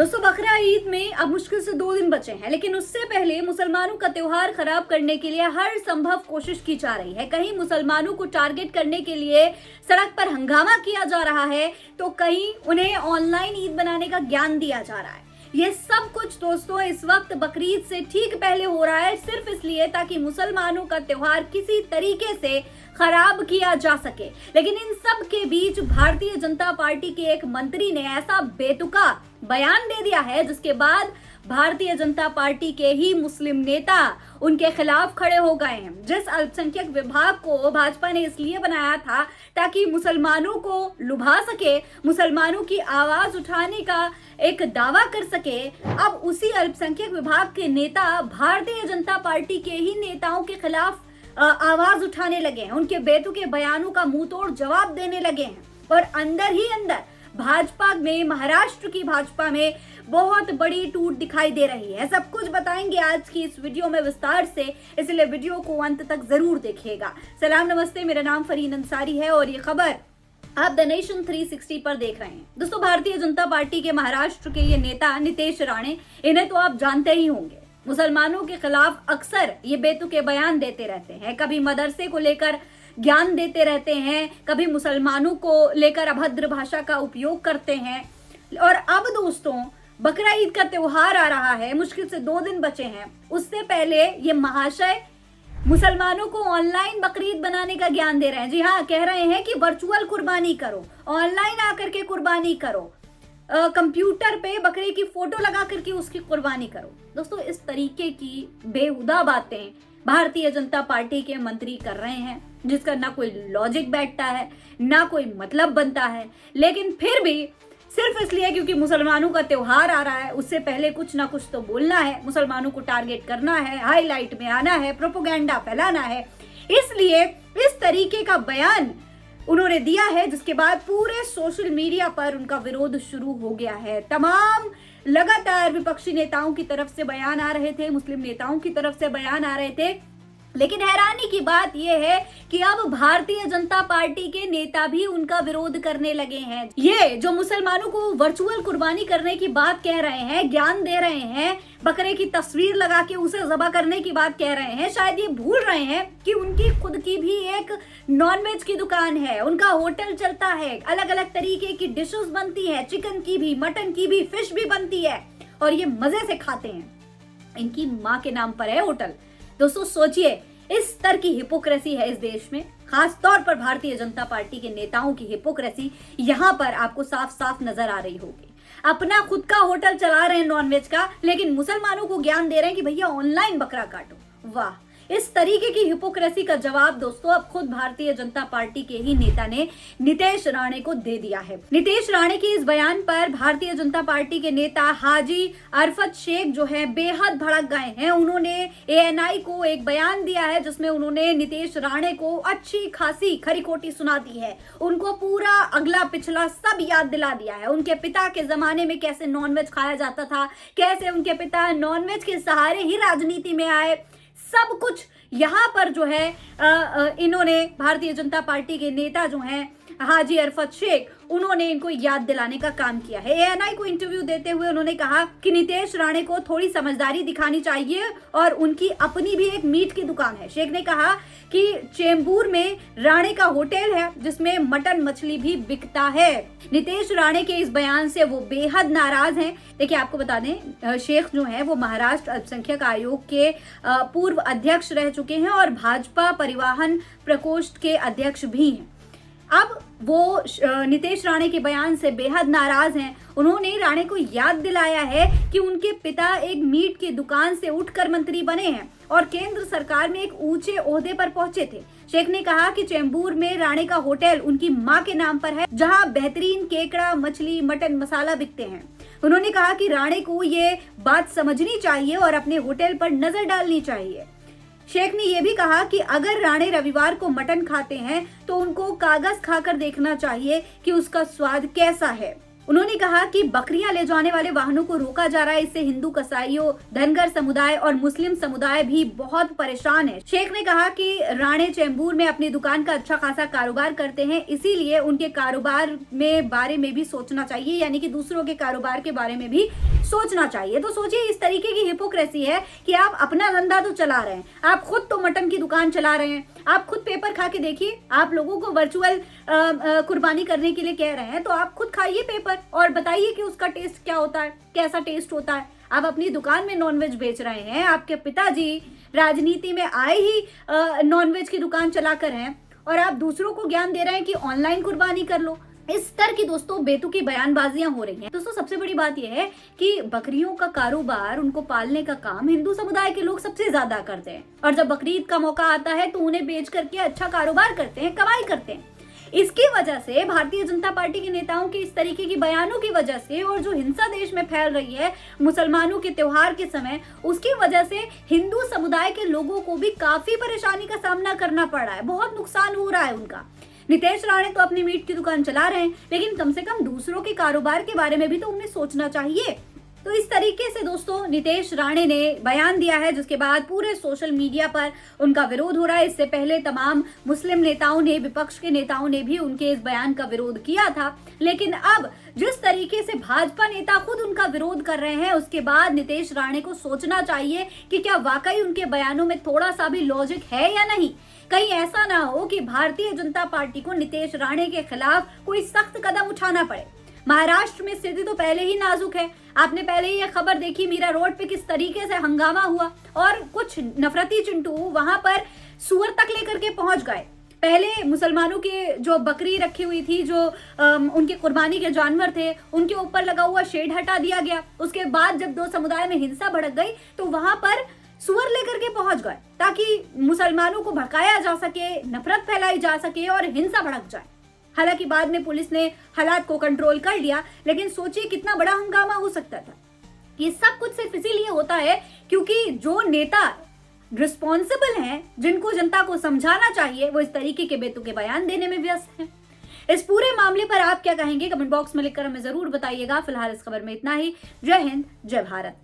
दोस्तों बकरा ईद में अब मुश्किल से 2 दिन बचे हैं, लेकिन उससे पहले मुसलमानों का त्योहार खराब करने के लिए हर संभव कोशिश की जा रही है। कहीं मुसलमानों को टारगेट करने के लिए सड़क पर हंगामा किया जा रहा है, तो कहीं उन्हें ऑनलाइन ईद बनाने का ज्ञान दिया जा रहा है। ये सब कुछ दोस्तों इस वक्त बकरीद से ठीक पहले हो रहा है, सिर्फ इसलिए ताकि मुसलमानों का त्योहार किसी तरीके से खराब किया जा सके। लेकिन इन सब के बीच भारतीय जनता पार्टी के एक मंत्री ने ऐसा बेतुका बयान दे दिया है, जिसके बाद भारतीय जनता पार्टी के ही मुस्लिम नेता उनके खिलाफ खड़े हो गए हैं। जिस अल्पसंख्यक विभाग को भाजपा ने इसलिए बनाया था ताकि मुसलमानों को लुभा सके, मुसलमानों की आवाज उठाने का एक दावा कर सके, अब उसी अल्पसंख्यक विभाग के नेता भारतीय जनता पार्टी के ही नेताओं के खिलाफ आवाज उठाने लगे हैं, उनके बेतुके बयानों का मुंह तोड़ जवाब देने लगे हैं। और अंदर ही अंदर भाजपा में, महाराष्ट्र की भाजपा में बहुत बड़ी टूट दिखाई दे रही है। सब कुछ बताएंगे आज की इस वीडियो में विस्तार से, इसलिए वीडियो को अंत तक जरूर देखिएगा। सलाम नमस्ते, मेरा नाम फरीन अंसारी है और ये खबर आप द नेशन 360 पर देख रहे हैं। दोस्तों भारतीय जनता पार्टी के महाराष्ट्र के ये नेता नितेश राणे, इन्हें तो आप जानते ही होंगे, मुसलमानों के खिलाफ अक्सर ये बेतुके बयान देते रहते हैं। कभी मदरसे को लेकर ज्ञान देते रहते हैं, कभी मुसलमानों को लेकर अभद्र भाषा का उपयोग करते हैं। और अब दोस्तों बकरा ईद का त्योहार आ रहा है, मुश्किल से 2 दिन बचे हैं। उससे पहले ये महाशय मुसलमानों को ऑनलाइन बकरीद बनाने का ज्ञान दे रहे हैं। जी हाँ, कह रहे हैं कि वर्चुअल कुर्बानी करो, ऑनलाइन आकर के कुर्बानी करो, कंप्यूटर पे बकरे की फोटो लगा करके उसकी कुर्बानी करो। दोस्तों इस तरीके की बेहुदा बातें भारतीय जनता पार्टी के मंत्री कर रहे हैं, जिसका ना कोई लॉजिक बैठता है, ना कोई मतलब बनता है। लेकिन फिर भी सिर्फ इसलिए क्योंकि मुसलमानों का त्योहार आ रहा है, उससे पहले कुछ ना कुछ तो बोलना है, मुसलमानों को टारगेट करना है, हाईलाइट में आना है, प्रोपोगेंडा फैलाना है, इसलिए इस तरीके का बयान उन्होंने दिया है, जिसके बाद पूरे सोशल मीडिया पर उनका विरोध शुरू हो गया है। तमाम लगातार विपक्षी नेताओं की तरफ से बयान आ रहे थे, मुस्लिम नेताओं की तरफ से बयान आ रहे थे, लेकिन हैरानी की बात यह है कि अब भारतीय जनता पार्टी के नेता भी उनका विरोध करने लगे हैं। ये जो मुसलमानों को वर्चुअल कुर्बानी करने की बात कह रहे हैं, ज्ञान दे रहे हैं, बकरे की तस्वीर लगा के उसे ज़बह करने की बात कह रहे हैं, शायद ये भूल रहे हैं कि उनकी खुद की भी एक नॉनवेज की दुकान है, उनका होटल चलता है, अलग अलग तरीके की डिशेस बनती है, चिकन की भी, मटन की भी, फिश भी बनती है, और ये मजे से खाते हैं। इनकी माँ के नाम पर है होटल। दोस्तों सोचिए, इस स्तर की हिपोक्रेसी है इस देश में, खास तौर पर भारतीय जनता पार्टी के नेताओं की हिपोक्रेसी यहाँ पर आपको साफ साफ नजर आ रही होगी। अपना खुद का होटल चला रहे हैं नॉनवेज का, लेकिन मुसलमानों को ज्ञान दे रहे हैं कि भैया ऑनलाइन बकरा काटो। वाह, इस तरीके की हिपोक्रेसी का जवाब दोस्तों अब खुद भारतीय जनता पार्टी के ही नेता ने नितेश राणे को दे दिया है। नितेश राणे के इस बयान पर भारतीय जनता पार्टी के नेता हाजी अरफत शेख जो है बेहद भड़क गए हैं। उन्होंने एएनआई को एक बयान दिया है, जिसमें उन्होंने नितेश राणे को अच्छी खासी खरी खोटी सुना दी है, उनको पूरा अगला पिछला सब याद दिला दिया है। उनके पिता के जमाने में कैसे नॉनवेज खाया जाता था, कैसे उनके पिता नॉनवेज के सहारे ही राजनीति में आए, सब कुछ यहाँ पर जो है इन्होंने भारतीय जनता पार्टी के नेता जो हैं हाजी अरफत शेख, उन्होंने इनको याद दिलाने का काम किया है। एएनआई को इंटरव्यू देते हुए उन्होंने कहा कि नितेश राणे को थोड़ी समझदारी दिखानी चाहिए और उनकी अपनी भी एक मीट की दुकान है। शेख ने कहा कि चेंबूर में राणे का होटल है, जिसमें मटन मछली भी बिकता है। नितेश राणे के इस बयान से वो बेहद नाराज हैं। देखिए आपको बता दें, शेख जो है वो महाराष्ट्र अल्पसंख्यक आयोग के पूर्व अध्यक्ष रह चुके हैं और भाजपा परिवहन प्रकोष्ठ के अध्यक्ष भी हैं। अब वो नितेश राणे के बयान से बेहद नाराज हैं। उन्होंने राणे को याद दिलाया है कि उनके पिता एक मीट की दुकान से उठकर मंत्री बने हैं और केंद्र सरकार में एक ऊंचे ओहदे पर पहुंचे थे। शेख ने कहा कि चेंबूर में राणे का होटल उनकी मां के नाम पर है, जहां बेहतरीन केकड़ा, मछली, मटन, मसाला बिकते हैं। उन्होंने कहा कि राणे को ये बात समझनी चाहिए और अपने होटल पर नजर डालनी चाहिए। शेख ने यह भी कहा कि अगर राणे रविवार को मटन खाते हैं तो उनको कागज खाकर देखना चाहिए कि उसका स्वाद कैसा है। उन्होंने कहा कि बकरियां ले जाने वाले वाहनों को रोका जा रहा है, इससे हिंदू, कसाईयों, धनगर समुदाय और मुस्लिम समुदाय भी बहुत परेशान है। शेख ने कहा कि राणे चेंबूर में अपनी दुकान का अच्छा खासा कारोबार करते हैं, इसीलिए उनके कारोबार में बारे में भी सोचना चाहिए, यानी कि दूसरों के कारोबार के बारे में भी सोचना चाहिए। तो सोचिए, इस तरीके की हिपोक्रेसी है कि आप अपना धंधा तो चला रहे हैं, आप खुद तो मटन की दुकान चला रहे हैं, आप खुद पेपर खा के देखिए, आप लोगों को वर्चुअल कुर्बानी करने के लिए कह रहे हैं, तो आप खुद खाइए पेपर और बताइए कि उसका टेस्ट क्या होता है, कैसा टेस्ट होता है। आप अपनी दुकान में नॉनवेज बेच रहे हैं, आपके पिताजी राजनीति में आए ही नॉनवेज की दुकान चलाकर हैं, और आप दूसरों को ज्ञान दे रहे हैं कि ऑनलाइन कुर्बानी कर लो। इस तरह की दोस्तों बेतुकी बयानबाजियां हो रही हैं। दोस्तों, सबसे बड़ी बात यह है कि बकरियों का कारोबार, उनको पालने का काम हिंदू समुदाय के लोग सबसे ज्यादा करते हैं, और जब बकरीद का मौका आता है तो उन्हें बेच करके अच्छा कारोबार करते हैं, कमाई करते हैं। इसकी वजह से भारतीय जनता पार्टी के नेताओं के इस तरीके की बयानों की वजह से, और जो हिंसा देश में फैल रही है मुसलमानों के त्योहार के समय, उसकी वजह से हिंदू समुदाय के लोगों को भी काफी परेशानी का सामना करना पड़ रहा है, बहुत नुकसान हो रहा है उनका। नितेश राणे तो अपनी मीट की दुकान चला रहे हैं, लेकिन कम से कम दूसरों के कारोबार के बारे में भी तो उन्हें सोचना चाहिए। तो इस तरीके से दोस्तों नितेश राणे ने बयान दिया है, जिसके बाद पूरे सोशल मीडिया पर उनका विरोध हो रहा है। इससे पहले तमाम मुस्लिम नेताओं ने, विपक्ष के नेताओं ने भी उनके इस बयान का विरोध किया था, लेकिन अब जिस तरीके से भाजपा नेता खुद उनका विरोध कर रहे हैं, उसके बाद नितेश राणे को सोचना चाहिए कि क्या वाकई उनके बयानों में थोड़ा सा भी लॉजिक है या नहीं। कहीं ऐसा ना हो कि भारतीय जनता पार्टी को नितेश राणे के खिलाफ कोई सख्त कदम उठाना पड़े। महाराष्ट्र में स्थिति तो पहले ही नाजुक है। आपने पहले ही यह खबर देखी, मीरा रोड पे किस तरीके से हंगामा हुआ, और कुछ नफरती चिंटू वहां पर सुअर तक लेकर के पहुंच गए। पहले मुसलमानों के जो बकरी रखी हुई थी, जो उनके कुर्बानी के जानवर थे, उनके ऊपर लगा हुआ शेड हटा दिया गया। उसके बाद जब दो समुदाय में हिंसा भड़क गई तो वहां पर सुअर लेकर के पहुंच गए, ताकि मुसलमानों को भड़काया जा सके, नफरत फैलाई जा सके और हिंसा भड़क जाए। हालांकि बाद में पुलिस ने हालात को कंट्रोल कर लिया, लेकिन सोचिए कितना बड़ा हंगामा हो सकता था। ये सब कुछ सिर्फ इसीलिए होता है क्योंकि जो नेता रिस्पॉन्सिबल हैं, जिनको जनता को समझाना चाहिए, वो इस तरीके के बेतुके बयान देने में व्यस्त हैं। इस पूरे मामले पर आप क्या कहेंगे, कमेंट बॉक्स में लिखकर हमें जरूर बताइएगा। फिलहाल इस खबर में इतना ही। जय हिंद, जय भारत।